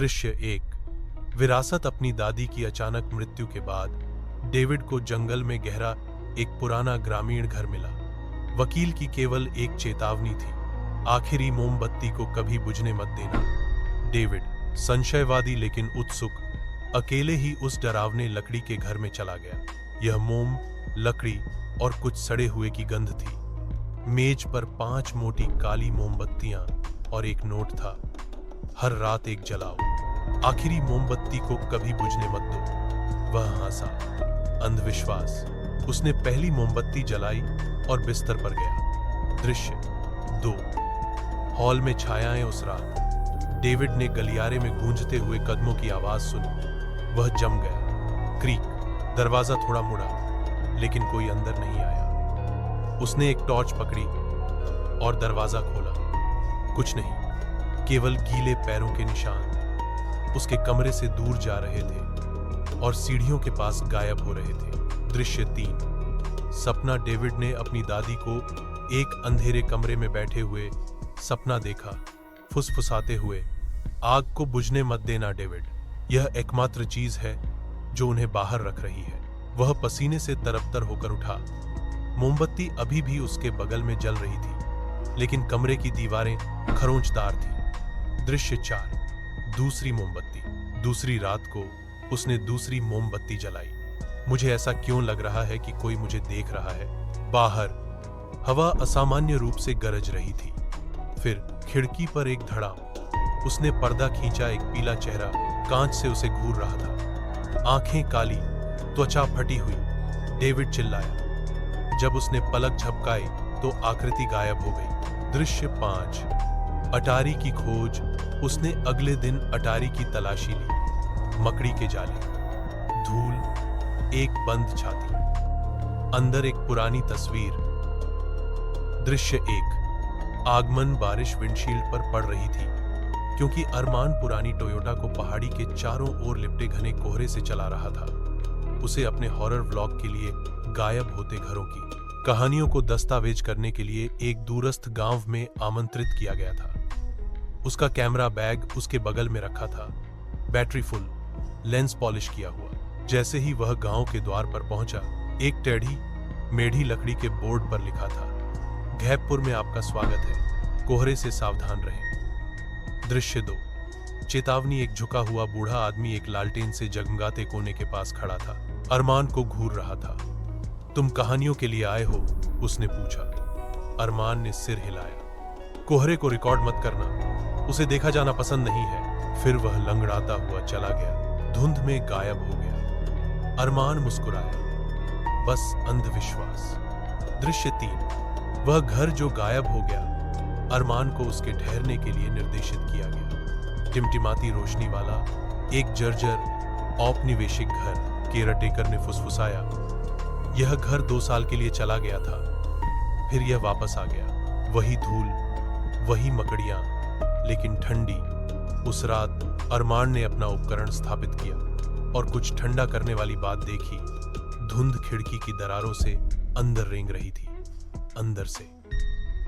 दृश्य 1। विरासत। अपनी दादी की अचानक मृत्यु के बाद डेविड को जंगल में गहरा एक पुराना ग्रामीण घर मिला। वकील की केवल एक चेतावनी थी, आखिरी मोमबत्ती को कभी बुझने मत देना। डेविड, संशयवादी लेकिन उत्सुक, अकेले ही उस डरावने लकड़ी के घर में चला गया। यह मोम, लकड़ी और कुछ सड़े हुए की गंध थी। मेज पर 5 मोटी काली मोमबत्तियां और एक नोट था, हर रात एक जलाओ, आखिरी मोमबत्ती को कभी बुझने मत दो। वह हंसा। अंधविश्वास। उसने पहली मोमबत्ती जलाई और बिस्तर पर गया। दृश्य 2। हॉल में छायाएं। उस रात डेविड ने गलियारे में गूंजते हुए कदमों की आवाज सुनी। वह जम गया। क्रीक। दरवाजा थोड़ा मुड़ा, लेकिन कोई अंदर नहीं आया। उसने एक टॉर्च पकड़ी और दरवाजा खोला। कुछ नहीं, केवल गीले पैरों के निशान उसके कमरे से दूर जा रहे थे और सीढ़ियों के पास गायब हो रहे थे। दृश्य 3। सपना। डेविड ने अपनी दादी को एक अंधेरे कमरे में बैठे हुए सपना देखा, फुसफुसाते हुए, आग को बुझने मत देना डेविड, यह एकमात्र चीज है जो उन्हें बाहर रख रही है। वह पसीने से तरबतर होकर उठा। मोमबत्ती अभी भी उसके बगल में जल रही थी, लेकिन कमरे की दीवारें खरोंचदार थीं। दृश्य 4। दूसरी मोमबत्ती। दूसरी रात को उसने दूसरी मोमबत्ती जलाई। मुझे ऐसा क्यों लग रहा है कि कोई मुझे देख रहा है। बाहर हवा असामान्य रूप से गरज रही थी। फिर खिड़की पर एक धड़ाम। उसने पर्दा खींचा। एक पीला चेहरा कांच से उसे घूर रहा था, आंखें काली, त्वचा फटी हुई। डेविड चिल्लाया। जब उसने पलक झपकाई तो आकृति गायब हो गई। दृश्य 5। अटारी की खोज। उसने अगले दिन अटारी की तलाशी ली। मकड़ी के जाले, धूल, एक बंद छाती, अंदर एक पुरानी तस्वीर। दृश्य 1। आगमन। बारिश विंडशील्ड पर पड़ रही थी, क्योंकि अरमान पुरानी टोयोटा को पहाड़ी के चारों ओर लिपटे घने कोहरे से चला रहा था। उसे अपने हॉरर व्लॉग के लिए गायब होते घरों की कहानियों को दस्तावेज करने के लिए एक दूरस्थ गांव में आमंत्रित किया गया था। उसका कैमरा बैग उसके बगल में रखा था, बैटरी फुल, लेंस पॉलिश किया हुआ। जैसे ही वह गांव के द्वार पर पहुंचा, एक टेढ़ी मेढ़ी लकड़ी के बोर्ड पर लिखा था, घैबपुर में आपका स्वागत है, कोहरे से सावधान रहें। दृश्य 2। चेतावनी। एक झुका हुआ बूढ़ा आदमी एक लालटेन से जगमगाते कोने के पास खड़ा था, अरमान को घूर रहा था। तुम कहानियों के लिए आए हो? उसने पूछा। अरमान ने सिर हिलाया। कोहरे को रिकॉर्ड मत करना, उसे देखा जाना पसंद नहीं है। फिर वह लंगड़ाता हुआ चला गया, धुंध में गायब हो गया। अरमान मुस्कुराया। बस अंधविश्वास। दृश्य 3। वह घर जो गायब हो गया, अरमान को उसके ठहरने के लिए निर्देशित किया गया। टिमटिमाती रोशनी वाला एक जर्जर औपनिवेशिक घर। केयरटेकर ने फुसफुसाया। यह घर 2 साल के लिए चला गया था, फिर यह वापस आ गया। वही धूल, वही मकड़ियां, लेकिन ठंडी। उस रात अरमान ने अपना उपकरण स्थापित किया और कुछ ठंडा करने वाली बात देखी। धुंध खिड़की की दरारों से अंदर रेंग रही थी, अंदर से।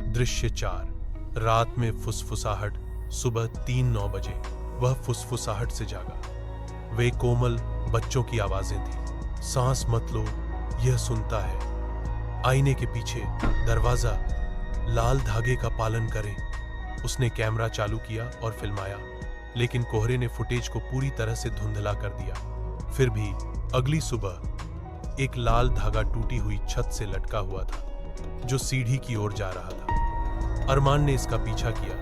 दृश्य 4। रात में फुसफुसाहट। सुबह 3-9 बजे वह फुसफुसाहट से जागा। वे कोमल बच्चों की आवाजें थी। सांस मत लो, यह सुनता है। आईने के पीछे दरवाजा, लाल धागे का पालन करें। उसने कैमरा चालू किया और फिल्माया, लेकिन कोहरे ने फुटेज को पूरी तरह से धुंधला कर दिया। फिर भी अगली सुबह एक लाल धागा टूटी हुई छत से लटका हुआ था, जो सीढ़ी की ओर जा रहा था। अरमान ने इसका पीछा किया,